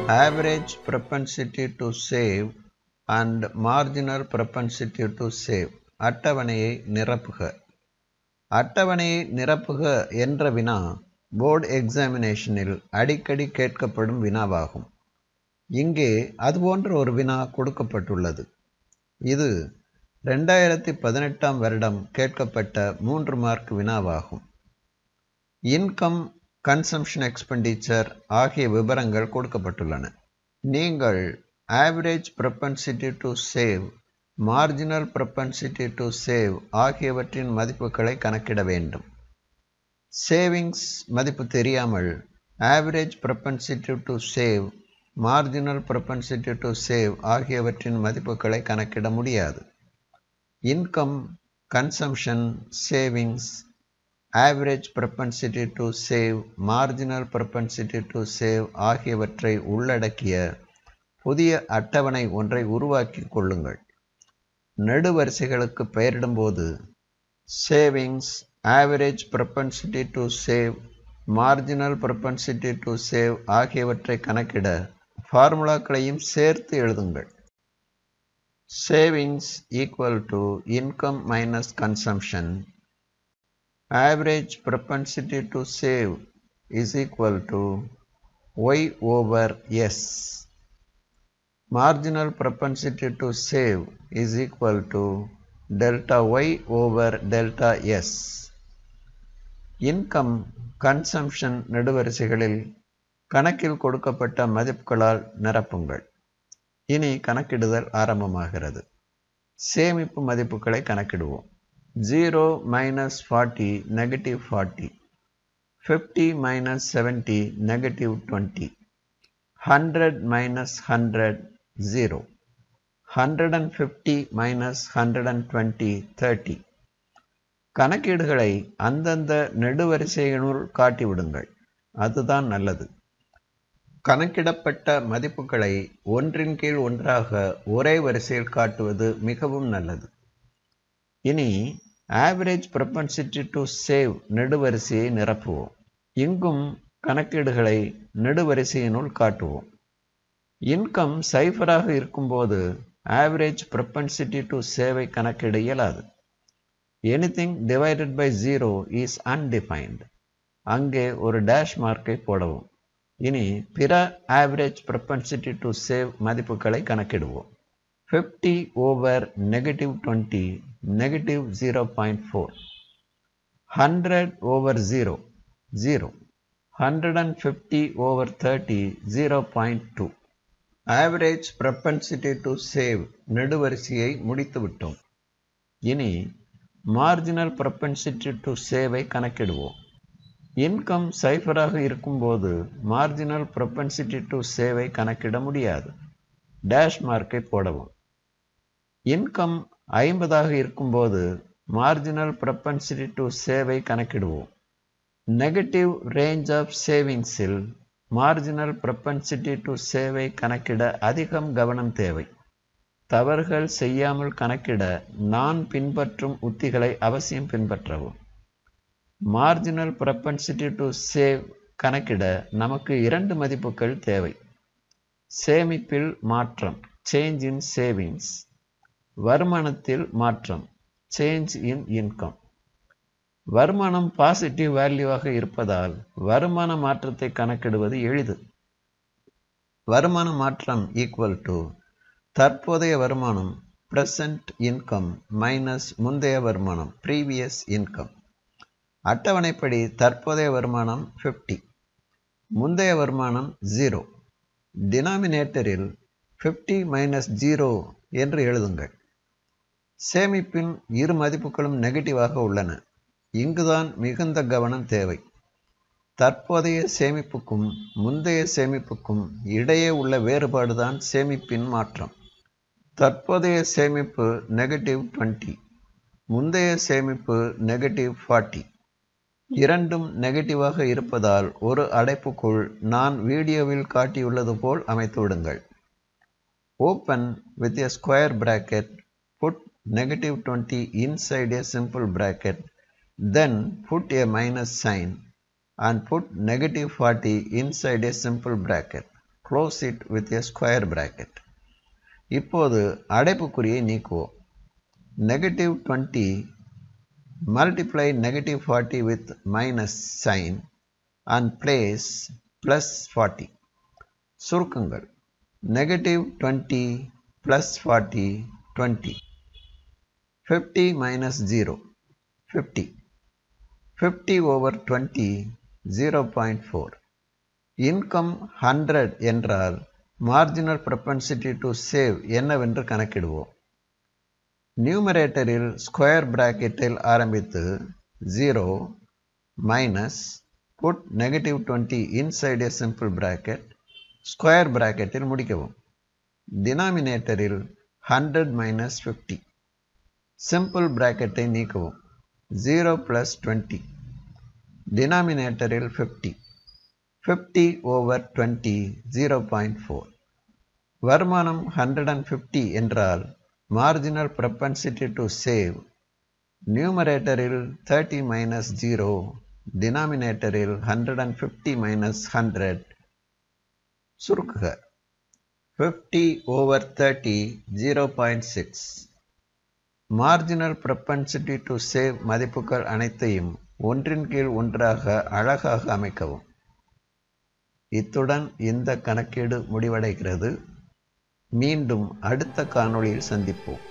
Average propensity to save and marginal propensity to save. அட்டவணையை நிரப்புக. அட்டவணையை நிரப்புக என்ற வினா போர்டு எக்ஸாமினேஷனில் அடிக்கடி கேட்கப்படும் வினாவாகும். இங்கே அதுபோன்ற ஒரு வினா கொடுக்கப்பட்டுள்ளது. இது 2018 வருடம் கேட்கப்பட்ட 3 மார்க் வினாவாகும். இன்கம், கன்சம்ஷன் எக்ஸ்பெண்டிச்சர் ஆகிய விவரங்கள் கொடுக்கப்பட்டுள்ளன. நீங்கள் average propensity to save, marginal propensity to save ஆகியவற்றின் மதிப்புகளை கணக்கிட வேண்டும். சேவிங்ஸ் மதிப்பு தெரியாமல் average propensity to save, marginal propensity to save ஆகியவற்றின் மதிப்புகளை கணக்கிட முடியாது. Income, consumption, savings, average propensity to save, marginal propensity to save ஆகியவற்றை உள்ளடக்கிய புதிய அட்டவணை ஒன்றை உருவாக்கி கொள்ளுங்கள். நெடுவரிசைகளுக்கு பெயரிடும்போது savings, average propensity to save, marginal propensity to save ஆகியவற்றை கணக்கிட ஃபார்முலாக்களையும் சேர்த்து எழுதுங்கள். Savings equal to income minus consumption. Average propensity to save is equal to Y over S. Marginal propensity to save is equal to delta Y over delta S. Income, consumption நெடுவரிசைகளில் கணக்கில் கொடுக்கப்பட்ட மதிப்புகளால் நிரப்புங்கள். இனி கணக்கிடுதல் ஆரம்பமாகிறது. சேமிப்பு மதிப்புகளை கணக்கிடுவோம். 0 minus 40 negative 40, 50 minus 70 negative 20, 100 minus 100 0, 150 minus 120 30. கணக்கீடுகளை அந்தந்த நெடுவரிசையினுள் காட்டிவிடுங்கள். அதுதான் நல்லது. கணக்கிடப்பட்ட மதிப்புகளை ஒன்றின் கீழ் ஒன்றாக ஒரே வரிசையில் காட்டுவது மிகவும் நல்லது. இனி ஆவரேஜ் ப்ரொபென்சிட்டி டு சேவ் நெடுவரிசையை நிரப்புவோம். இங்கும் கணக்கீடுகளை நெடுவரிசையினுள் காட்டுவோம். இன்கம் சைஃபராக இருக்கும்போது ஆவரேஜ் ப்ரொபென்சிட்டி டு சேவை கணக்கிட இயலாது. Anything divided by 0 is undefined. அங்கே ஒரு டேஷ் மார்க்கை போடவும். இனி பிற ஆவரேஜ் ப்ரொபென்சிட்டி டு சேவ் மதிப்புகளை கணக்கிடுவோம். 50 over negative 20 negative 0.4, 100 over 0 0, 150 over 30 0.2. Average propensity to save நெடுவரிசையை முடித்துவிட்டோம். இனி மார்ஜினல் ப்ரொபென்சிட்டி டு சேவை கணக்கிடுவோம். இன்கம் சைஃபராக இருக்கும்போது மார்ஜினல் ப்ரொபென்சிட்டி டு சேவை கணக்கிட முடியாது. டேஷ் மார்க்கை போடவும். இன்கம் 50 இருக்கும்போது மார்ஜினல் ப்ரொபென்சிட்டி டு சேவை கணக்கிடுவோம். நெகட்டிவ் ரேஞ்ச் ஆஃப் சேவிங்ஸில் மார்ஜினல் ப்ரொபென்சிட்டி டு சேவை கணக்கிட அதிகம் கவனம் தேவை. தவறுகள் செய்யாமல் கணக்கிட நான் பின்பற்றும் உத்திகளை அவசியம் பின்பற்றவும். மார்ஜினல் ப்ரொபென்சிட்டி டு சேவ் கணக்கிட நமக்கு 2 மதிப்புகள் தேவை. சேமிப்பில் மாற்றம், சேஞ்ச் இன் சேவிங்ஸ். வருமானத்தில் மாற்றம், சேஞ்ச் இன் இன்கம். வருமானம் பாசிட்டிவ் வேல்யூவாக இருப்பதால் வருமான மாற்றத்தை கணக்கிடுவது எளிது. வருமான மாற்றம் ஈக்குவல் டு தற்போதைய வருமானம் பிரசன்ட் இன்கம் மைனஸ் முந்தைய வருமானம் ப்ரீவியஸ் இன்கம். அட்டவணைப்படி தற்போதைய வருமானம் 50, முந்தைய வருமானம் 0. டினாமினேட்டரில் 50 மைனஸ் 0 என்று எழுதுங்கள். சேமிப்பின் இரு மதிப்புகளும் நெகட்டிவாக உள்ளன. இங்குதான் மிகுந்த கவனம் தேவை. தற்போதைய சேமிப்புக்கும் முந்தைய சேமிப்புக்கும் இடையே உள்ள வேறுபாடுதான் சேமிப்பின் மாற்றம். தற்போதைய சேமிப்பு நெகட்டிவ் 20, முந்தைய சேமிப்பு நெகட்டிவ் 40. இரண்டும் நெகட்டிவாக இருப்பதால் ஒரு அடைப்புக்குள் நான் வீடியோவில் காட்டியுள்ளது போல் அமைத்து விடுங்கள். Open with a square bracket, put negative 20 inside a simple bracket Then put a minus sign and put negative 40 inside a simple bracket. Close it with a square bracket. இப்போது அடைப்புக்குறியை நீக்குவோம். Negative 20 multiply negative 40 with minus sign and place plus 40. சுருக்கங்கள். Negative 20 plus 40 20. 50 minus 0 50. 50 over 20 0.4. Income 100 என்றால் marginal propensity to save என்னவென்று கணக்கிடுவோம். நியூமரேட்டரில் square பிராக்கெட்டில் ஆரம்பித்து 0 minus put negative 20 inside a simple bracket square பிராக்கெட்டில் முடிக்கவும். டினாமினேட்டரில் 100 மைனஸ் 50 சிம்பிள் பிராக்கெட்டை நீக்கவும். 0 plus 20 டினாமினேட்டரில் 50 50 over 20 0.4. வருமானம் 150 என்றால் marginal propensity to save நியூமரேட்டரில் 30 minus 0 டினாமினேட்டரில் 150 minus 100. சுருக்குக. 50 over 30 0.6. marginal propensity to save மதிப்புகள் அனைத்தையும் ஒன்றின் கீழ் ஒன்றாக அழகாக அமைக்கவும். இத்துடன் இந்த கணக்கீடு முடிவடைகிறது. மீண்டும் அடுத்த காணொளியில் சந்திப்போம்.